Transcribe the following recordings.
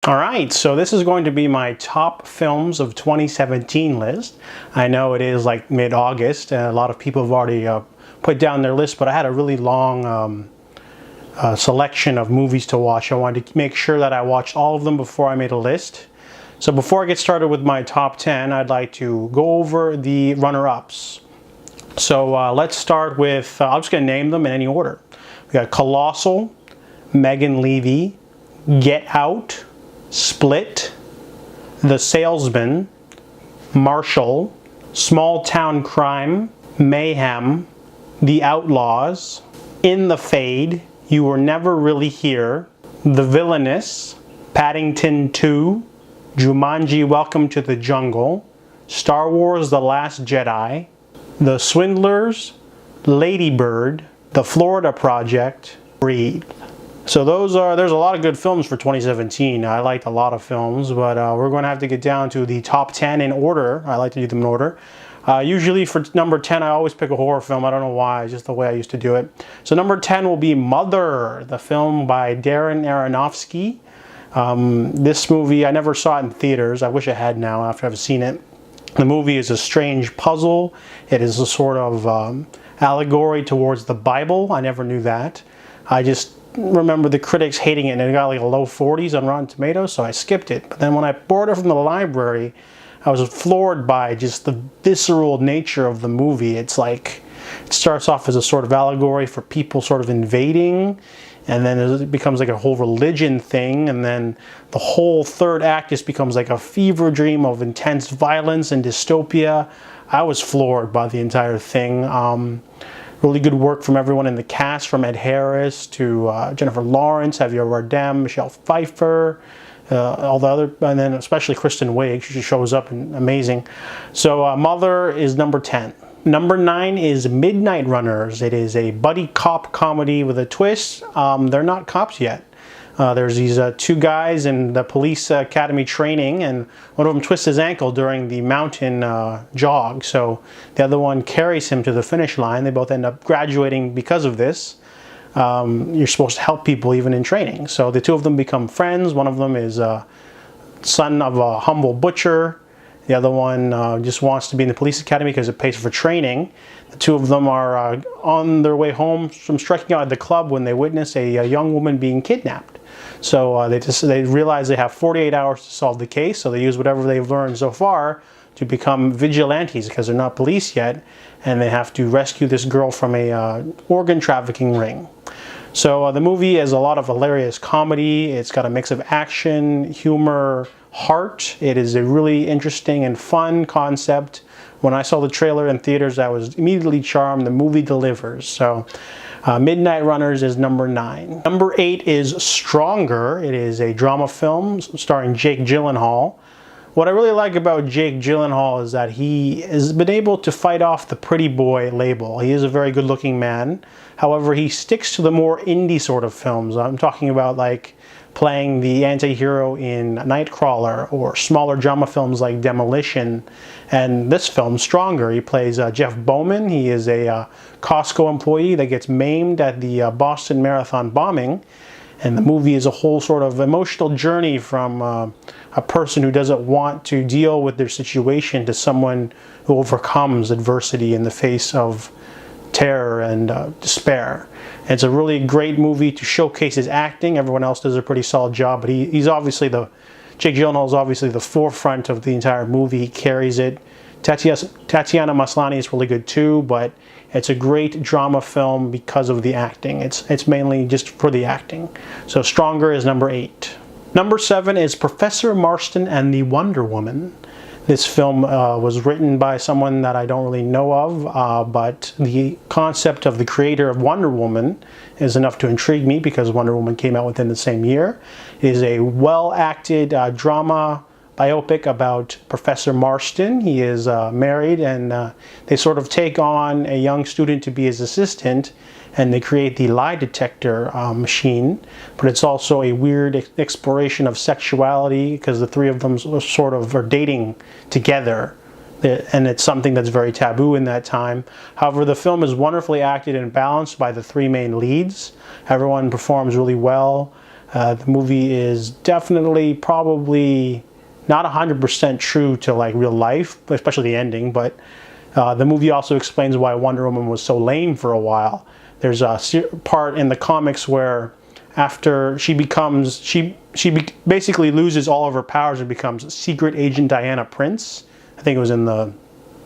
Alright, so this is going to be my top films of 2017 list. I know it is like mid-August and a lot of people have already put down their list, but I had a really long selection of movies to watch. I wanted to make sure that I watched all of them before I made a list. So before I get started with my top 10, I'd like to go over the runner-ups. So let's start with, I'm just going to name them in any order. We got Colossal, Megan Levy, Get Out, Split, The Salesman, Marshall, Small Town Crime, Mayhem, The Outlaws, In the Fade, You Were Never Really Here, The Villainous, Paddington 2, Jumanji Welcome to the Jungle, Star Wars The Last Jedi, The Swindlers, Lady Bird, The Florida Project, Breathe. So there's a lot of good films for 2017. I liked a lot of films, but we're going to have to get down to the top 10 in order. I like to do them in order. Usually for number 10, I always pick a horror film. I don't know why, it's just the way I used to do it. So number 10 will be Mother, the film by Darren Aronofsky. This movie, I never saw it in theaters. I wish I had now after I've seen it. The movie is a strange puzzle. It is a sort of allegory towards the Bible. I never knew that. I just remember the critics hating it, and it got like a low 40s on Rotten Tomatoes, so I skipped it. But then when I borrowed it from the library, I was floored by just the visceral nature of the movie. It's like, it starts off as a sort of allegory for people sort of invading, and then it becomes like a whole religion thing, and then the whole third act just becomes like a fever dream of intense violence and dystopia. I was floored by the entire thing. Really good work from everyone in the cast, from Ed Harris to Jennifer Lawrence, Javier Bardem, Michelle Pfeiffer, all the other, and then especially Kristen Wiig. She shows up and amazing. So Mother is number 10. Number 9 is Midnight Runners. It is a buddy cop comedy with a twist. They're not cops yet. There's these two guys in the police academy training, and one of them twists his ankle during the mountain jog, so the other one carries him to the finish line. They both end up graduating because of this. You're supposed to help people even in training. So the two of them become friends. One of them is son of a humble butcher. The other one just wants to be in the police academy because it pays for training. The two of them are on their way home from striking out at the club when they witness a young woman being kidnapped. So they realize they have 48 hours to solve the case, so they use whatever they've learned so far to become vigilantes because they're not police yet, and they have to rescue this girl from a organ trafficking ring. So the movie is a lot of hilarious comedy. It's got a mix of action, humor, heart. It is a really interesting and fun concept. When I saw the trailer in theaters, I was immediately charmed. The movie delivers. So Midnight Runners is number 9. Number 8 is Stronger. It is a drama film starring Jake Gyllenhaal. What I really like about Jake Gyllenhaal is that he has been able to fight off the pretty boy label. He is a very good-looking man. However, he sticks to the more indie sort of films. I'm talking about like playing the anti-hero in Nightcrawler, or smaller drama films like Demolition, and this film, Stronger. He plays Jeff Bowman. He is a Costco employee that gets maimed at the Boston Marathon bombing, and the movie is a whole sort of emotional journey from a person who doesn't want to deal with their situation to someone who overcomes adversity in the face of terror and despair. It's a really great movie to showcase his acting. Everyone else does a pretty solid job, but he's obviously Jake Gyllenhaal is obviously the forefront of the entire movie. He carries it. Tatiana Maslany is really good too, but it's a great drama film because of the acting. It's mainly just for the acting. So Stronger is number 8. Number 7 is Professor Marston and the Wonder Woman. This film was written by someone that I don't really know of, but the concept of the creator of Wonder Woman is enough to intrigue me because Wonder Woman came out within the same year. It is a well-acted drama biopic about Professor Marston. He is married, and they sort of take on a young student to be his assistant, and they create the lie detector machine. But it's also a weird exploration of sexuality because the three of them sort of are dating together, and it's something that's very taboo in that time. However, the film is wonderfully acted and balanced by the three main leads. Everyone performs really well. The movie is definitely probably not 100% true to like real life, especially the ending, but the movie also explains why Wonder Woman was so lame for a while. There's a part in the comics where after she becomes, basically loses all of her powers and becomes Secret Agent Diana Prince. I think it was in the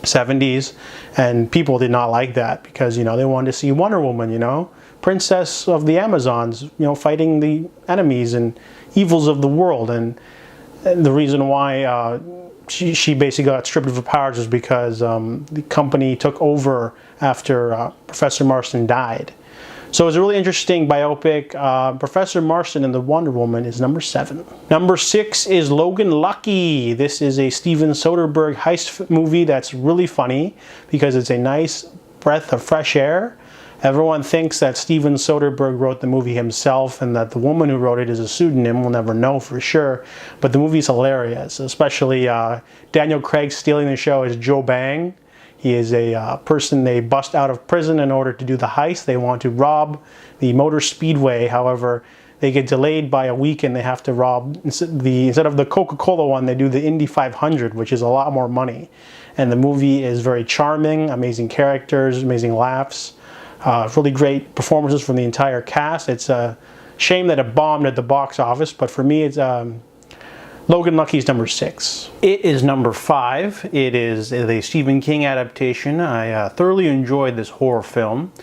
70s, and people did not like that because, you know, they wanted to see Wonder Woman, you know, princess of the Amazons, you know, fighting the enemies and evils of the world. And the reason why she basically got stripped of her powers was because the company took over after Professor Marston died. So it's a really interesting biopic. Professor Marston and the Wonder Woman is number 7. Number 6 is Logan Lucky. This is a Steven Soderbergh heist movie that's really funny because it's a nice breath of fresh air. Everyone thinks that Steven Soderbergh wrote the movie himself and that the woman who wrote it is a pseudonym. We'll never know for sure. But the movie's hilarious, especially Daniel Craig stealing the show as Joe Bang. He is a person they bust out of prison in order to do the heist. They want to rob the Motor Speedway. However, they get delayed by a week and they have to rob, instead of the Coca-Cola one, they do the Indy 500, which is a lot more money. And the movie is very charming, amazing characters, amazing laughs, really great performances from the entire cast. It's a shame that it bombed at the box office, but for me, it's Logan Lucky's number 6. It is number 5. It is a Stephen King adaptation. I thoroughly enjoyed this horror film.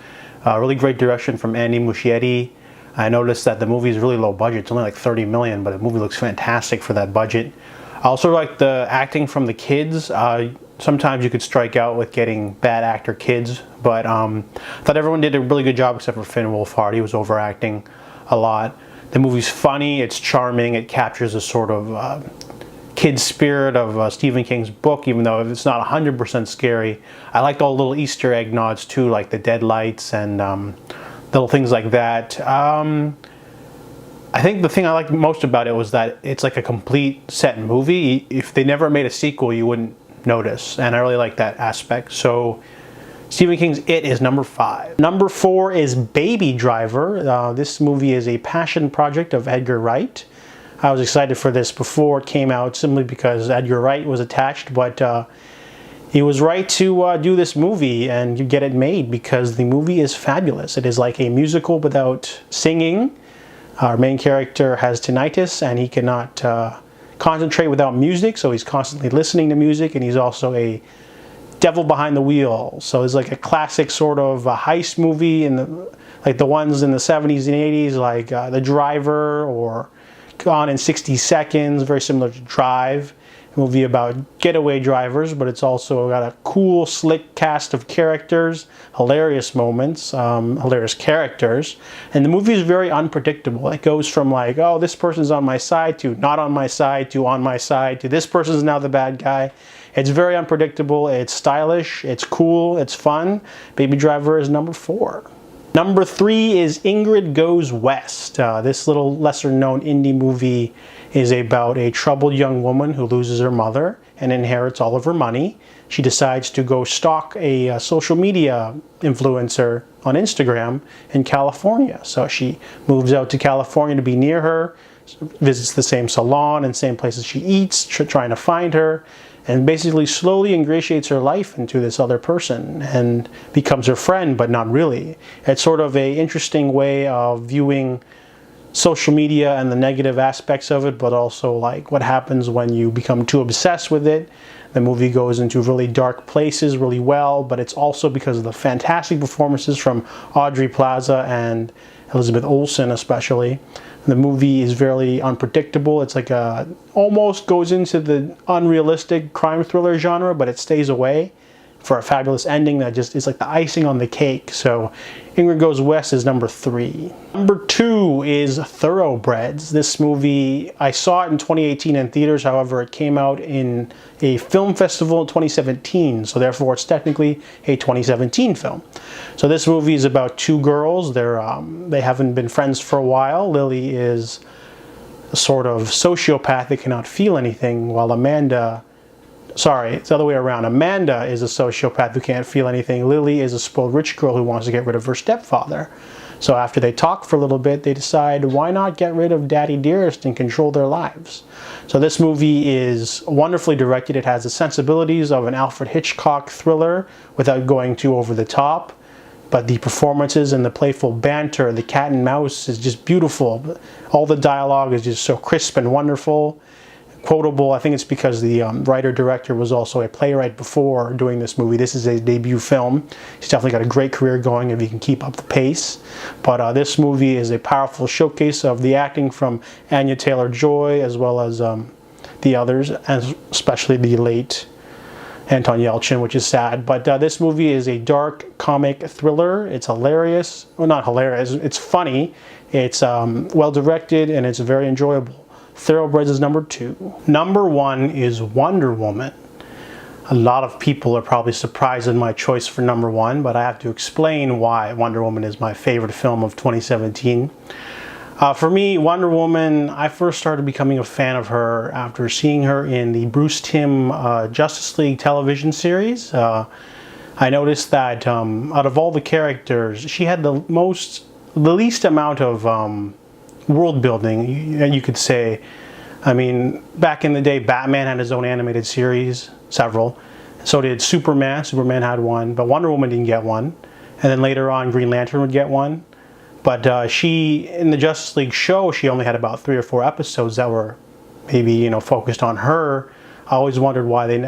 Really great direction from Andy Muschietti. I noticed that the movie is really low budget. It's only like 30 million, but the movie looks fantastic for that budget. I also like the acting from the kids. Sometimes you could strike out with getting bad actor kids, but I thought everyone did a really good job except for Finn Wolfhard. He was overacting a lot. The movie's funny, it's charming, it captures a sort of kid spirit of Stephen King's book, even though it's not 100% scary. I liked all the little Easter egg nods too, like the deadlights and little things like that. I think the thing I liked most about it was that it's like a complete set movie. If they never made a sequel, you wouldn't notice, and I really like that aspect. So Stephen King's It is number 5. Number 4 is Baby Driver. This movie is a passion project of Edgar Wright. I was excited for this before it came out simply because Edgar Wright was attached, but he was right to do this movie and get it made because the movie is fabulous. It is like a musical without singing. Our main character has tinnitus and he cannot concentrate without music, so he's constantly listening to music, and he's also a devil behind the wheel. So it's like a classic sort of a heist movie, like the ones in the 70s and 80s, like The Driver or Gone in 60 Seconds, very similar to Drive. A movie about getaway drivers, but it's also got a cool, slick cast of characters, hilarious moments, hilarious characters. And the movie is very unpredictable. It goes from like, oh, this person's on my side, to not on my side, to on my side, to this person's now the bad guy. It's very unpredictable, it's stylish, it's cool, it's fun. Baby Driver is number 4. Number 3 is Ingrid Goes West. This little lesser-known indie movie is about a troubled young woman who loses her mother and inherits all of her money. She decides to go stalk a social media influencer on Instagram in California. So she moves out to California to be near her, visits the same salon and same places she eats, trying to find her, and basically slowly ingratiates her life into this other person and becomes her friend, but not really. It's sort of an interesting way of viewing social media and the negative aspects of it, but also like what happens when you become too obsessed with it. The movie goes into really dark places really well, but it's also because of the fantastic performances from Aubrey Plaza and Elizabeth Olsen especially. The movie is very unpredictable. It's like almost goes into the unrealistic crime thriller genre, but it stays away for a fabulous ending that just is like the icing on the cake. So Ingrid Goes West is number 3. Number 2 is Thoroughbreds. This movie, I saw it in 2018 in theaters. However, it came out in a film festival in 2017. So therefore, it's technically a 2017 film. So this movie is about 2 girls. They haven't been friends for a while. Lily is a sort of sociopath that cannot feel anything, while Amanda, sorry, it's the other way around. Amanda is a sociopath who can't feel anything. Lily is a spoiled rich girl who wants to get rid of her stepfather. So after they talk for a little bit, they decide, why not get rid of Daddy Dearest and control their lives? So this movie is wonderfully directed. It has the sensibilities of an Alfred Hitchcock thriller without going too over the top. But the performances and the playful banter, the cat and mouse is just beautiful. All the dialogue is just so crisp and wonderful. Quotable. I think it's because the writer-director was also a playwright before doing this movie. This is a debut film. He's definitely got a great career going if he can keep up the pace. But this movie is a powerful showcase of the acting from Anya Taylor-Joy, as well as the others, and especially the late Anton Yelchin, which is sad. But this movie is a dark comic thriller. It's hilarious. Well, not hilarious. It's funny. It's well directed, and it's very enjoyable. Thoroughbreds is number 2. Number 1 is Wonder Woman. A lot of people are probably surprised in my choice for number 1, but I have to explain why Wonder Woman is my favorite film of 2017. For me, Wonder Woman, I first started becoming a fan of her after seeing her in the Bruce Timm Justice League television series. I noticed that out of all the characters, she had the least amount of world building, you could say. I mean, back in the day, Batman had his own animated series, several. So did Superman. Superman had one, but Wonder Woman didn't get one. And then later on, Green Lantern would get one. But she, in the Justice League show, she only had about 3 or 4 episodes that were maybe, focused on her. I always wondered why they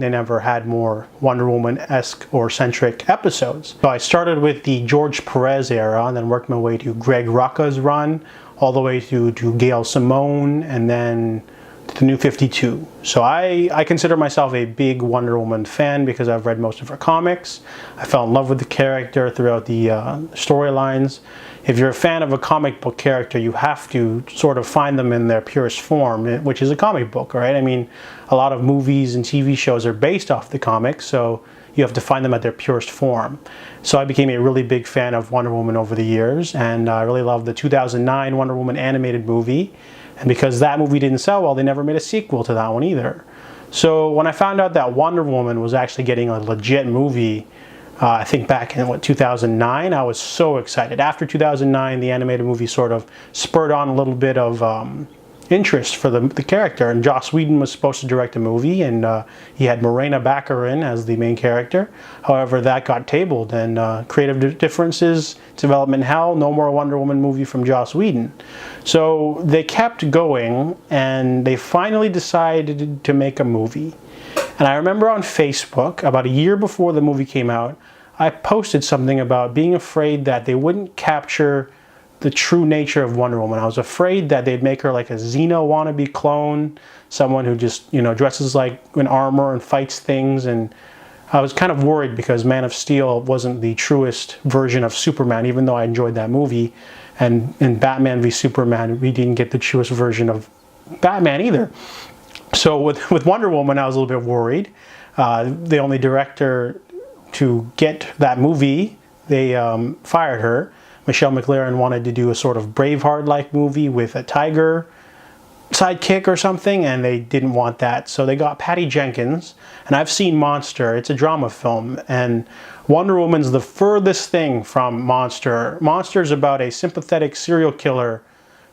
never had more Wonder Woman-esque or centric episodes. So I started with the George Perez era and then worked my way to Greg Rucka's run, all the way to Gail Simone, and then to the New 52. So I consider myself a big Wonder Woman fan because I've read most of her comics. I fell in love with the character throughout the storylines. If you're a fan of a comic book character, you have to sort of find them in their purest form, which is a comic book, right? I mean, a lot of movies and TV shows are based off the comics, so you have to find them at their purest form. So I became a really big fan of Wonder Woman over the years, and I really loved the 2009 Wonder Woman animated movie. And because that movie didn't sell well, they never made a sequel to that one either. So when I found out that Wonder Woman was actually getting a legit movie, I think back in 2009, I was so excited. After 2009, the animated movie sort of spurred on a little bit of interest for the character, and Joss Whedon was supposed to direct a movie, and he had Morena Baccarin as the main character. However, that got tabled, and creative differences, development hell, no more Wonder Woman movie from Joss Whedon. So they kept going, and they finally decided to make a movie. And I remember on Facebook, about a year before the movie came out, I posted something about being afraid that they wouldn't capture the true nature of Wonder Woman. I was afraid that they'd make her like a Xena wannabe clone, someone who just, dresses like in armor and fights things. And I was kind of worried because Man of Steel wasn't the truest version of Superman, even though I enjoyed that movie. And in Batman v Superman, we didn't get the truest version of Batman either. So with Wonder Woman, I was a little bit worried. The only director to get that movie, they fired her. Michelle McLaren wanted to do a sort of Braveheart-like movie with a tiger sidekick or something, and they didn't want that. So they got Patty Jenkins, and I've seen Monster. It's a drama film, and Wonder Woman's the furthest thing from Monster. Monster's about a sympathetic serial killer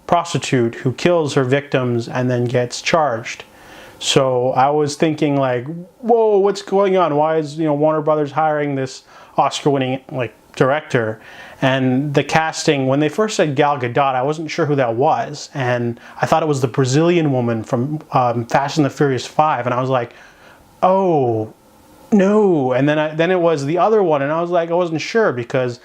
prostitute who kills her victims and then gets charged. So I was thinking like, whoa, what's going on? Why is Warner Brothers hiring this Oscar-winning director? And the casting, when they first said Gal Gadot, I wasn't sure who that was, and I thought it was the Brazilian woman from Fast and the Furious 5, and I was like, oh no. And then it was the other one, and I was like, I wasn't sure because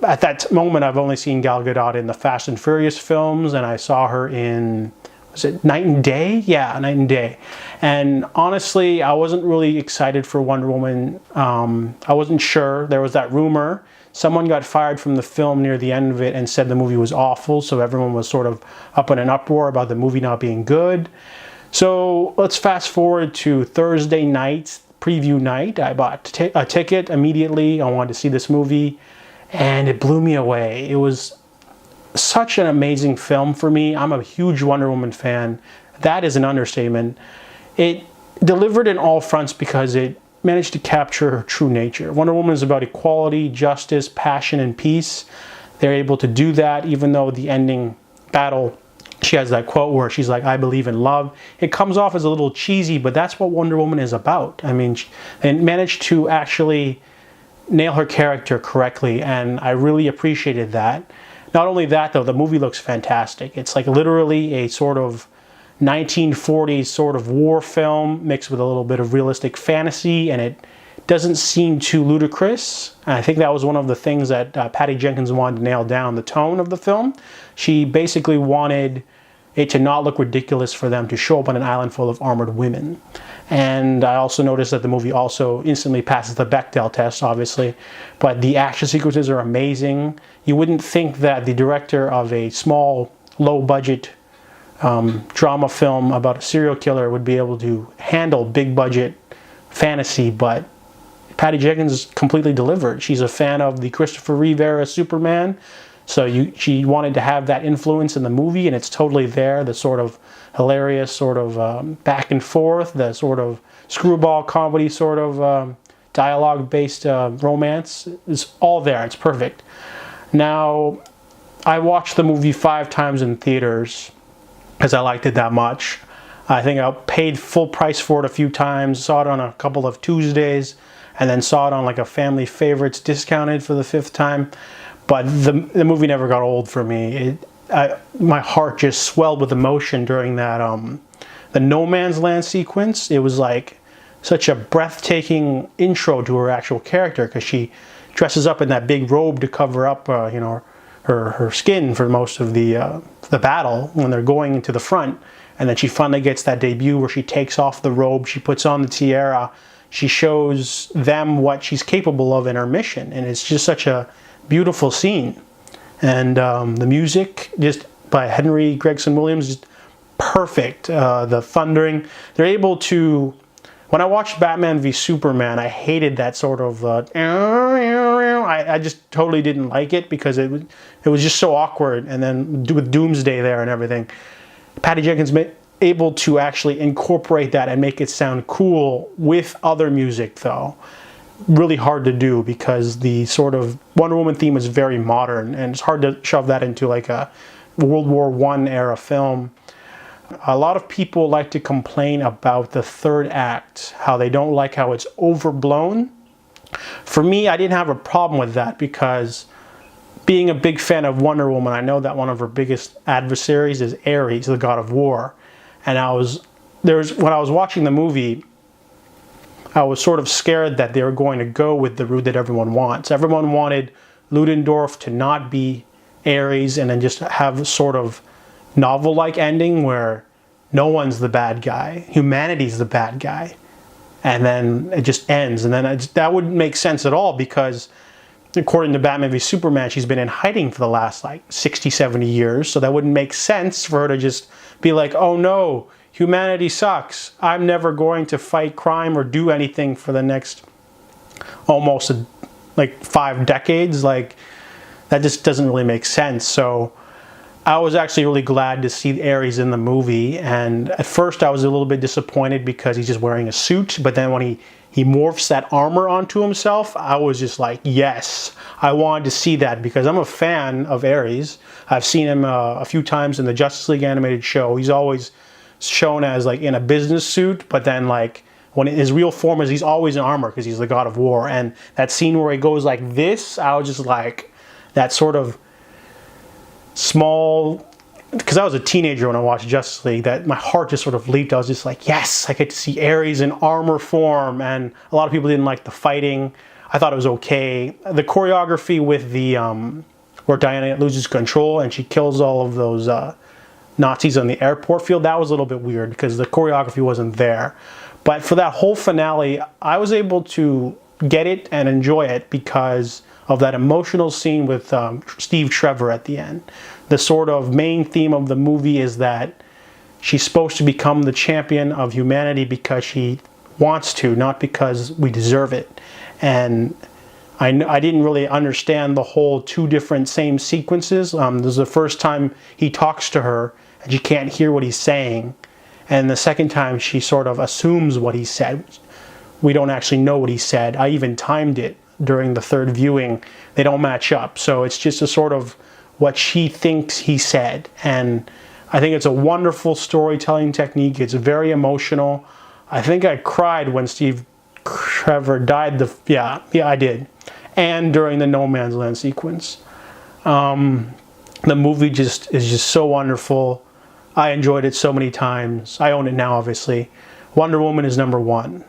at that moment I've only seen Gal Gadot in the Fast and Furious films, and I saw her in, was it Night and Day? Yeah, Night and Day. And honestly, I wasn't really excited for Wonder Woman. I wasn't sure. There was that rumor. Someone got fired from the film near the end of it and said the movie was awful, so everyone was sort of up in an uproar about the movie not being good. So let's fast forward to Thursday night, preview night. I bought a ticket immediately. I wanted to see this movie, and it blew me away. It was such an amazing film for me. I'm a huge Wonder Woman fan. That is an understatement. It delivered in all fronts because it managed to capture her true nature. Wonder Woman is about equality, justice, passion, and peace. they're able to do that, even though the ending battle, she has that quote where she's like, "I believe in love." It comes off as a little cheesy, but that's what Wonder Woman is about. I mean, they managed to actually nail her character correctly, and I really appreciated that. Not only that, though, the movie looks fantastic. It's like literally a sort of 1940s sort of war film mixed with a little bit of realistic fantasy, and it doesn't seem too ludicrous. And I think that was one of the things that Patty Jenkins wanted to nail down, the tone of the film. She basically wanted it to not look ridiculous for them to show up on an island full of armored women. And I also noticed that the movie also instantly passes the Bechdel test, obviously. But the action sequences are amazing. You wouldn't think that the director of a small, low-budget drama film about a serial killer would be able to handle big-budget fantasy, but Patty Jenkins completely delivered. She's a fan of the Christopher Reeve era Superman, so she wanted to have that influence in the movie, and it's totally there. The sort of hilarious sort of back and forth, the sort of screwball comedy sort of dialogue-based romance is all there. It's perfect. Now, I watched the movie 5 times in theaters because I liked it that much. I think I paid full price for it a few times, saw it on a couple of Tuesdays, and then saw it on like a family favorites discounted for the 5th time. But the movie never got old for me. My heart just swelled with emotion during that the No Man's Land sequence. It was like such a breathtaking intro to her actual character, because she dresses up in that big robe to cover up her skin for most of the battle when they're going into the front. And then she finally gets that debut where she takes off the robe, she puts on the tiara, she shows them what she's capable of in her mission. And it's just such a beautiful scene. And the music, just by Henry Gregson Williams, just perfect. The thundering. They're able to... When I watched Batman v Superman, I hated that sort of... I just totally didn't like it because it was just so awkward. And then with Doomsday there and everything, Patty Jenkins able to actually incorporate that and make it sound cool with other music, though. Really hard to do because the sort of Wonder Woman theme is very modern, and it's hard to shove that into like a World War I era film. A lot of people like to complain about the third act, how they don't like how it's overblown. For me, I didn't have a problem with that because being a big fan of Wonder Woman, I know that one of her biggest adversaries is Ares, the god of war. And when I was watching the movie, I was sort of scared that they were going to go with the route that everyone wants. Everyone wanted Ludendorff to not be Ares and then just have a sort of novel-like ending where no one's the bad guy, humanity's the bad guy. And then it just ends. And then that wouldn't make sense at all because according to Batman v Superman, she's been in hiding for the last like 60, 70 years. So that wouldn't make sense for her to just be like, oh no, humanity sucks. I'm never going to fight crime or do anything for the next almost like 5 decades. Like, that just doesn't really make sense. So I was actually really glad to see Ares in the movie. And at first I was a little bit disappointed because he's just wearing a suit. But then when he morphs that armor onto himself, I was just like, yes, I wanted to see that because I'm a fan of Ares. I've seen him a few times in the Justice League animated show. He's always shown as like in a business suit, but then like when his real form is he's always in armor because he's the god of war. And that scene where he goes like this, I was just like, that sort of small, because I was a teenager when I watched Justice League, that my heart just sort of leaped. I was just like, yes, I get to see Ares in armor form. And a lot of people didn't like the fighting. I thought it was okay. The choreography with the where Diana loses control and she kills all of those Nazis on the airport field, that was a little bit weird because the choreography wasn't there. But for that whole finale, I was able to get it and enjoy it because of that emotional scene with Steve Trevor at the end. The sort of main theme of the movie is that she's supposed to become the champion of humanity because she wants to, not because we deserve it. And I didn't really understand the whole 2 different same sequences. This is the first time he talks to her and she can't hear what he's saying. And the second time she sort of assumes what he said. We don't actually know what he said. I even timed it. during the third viewing, they don't match up. So it's just a sort of what she thinks he said. And I think it's a wonderful storytelling technique. It's very emotional. I think I cried when Steve Trevor died. Yeah, I did. And during the No Man's Land sequence. The movie is just so wonderful. I enjoyed it so many times. I own it now, obviously. Wonder Woman is number one.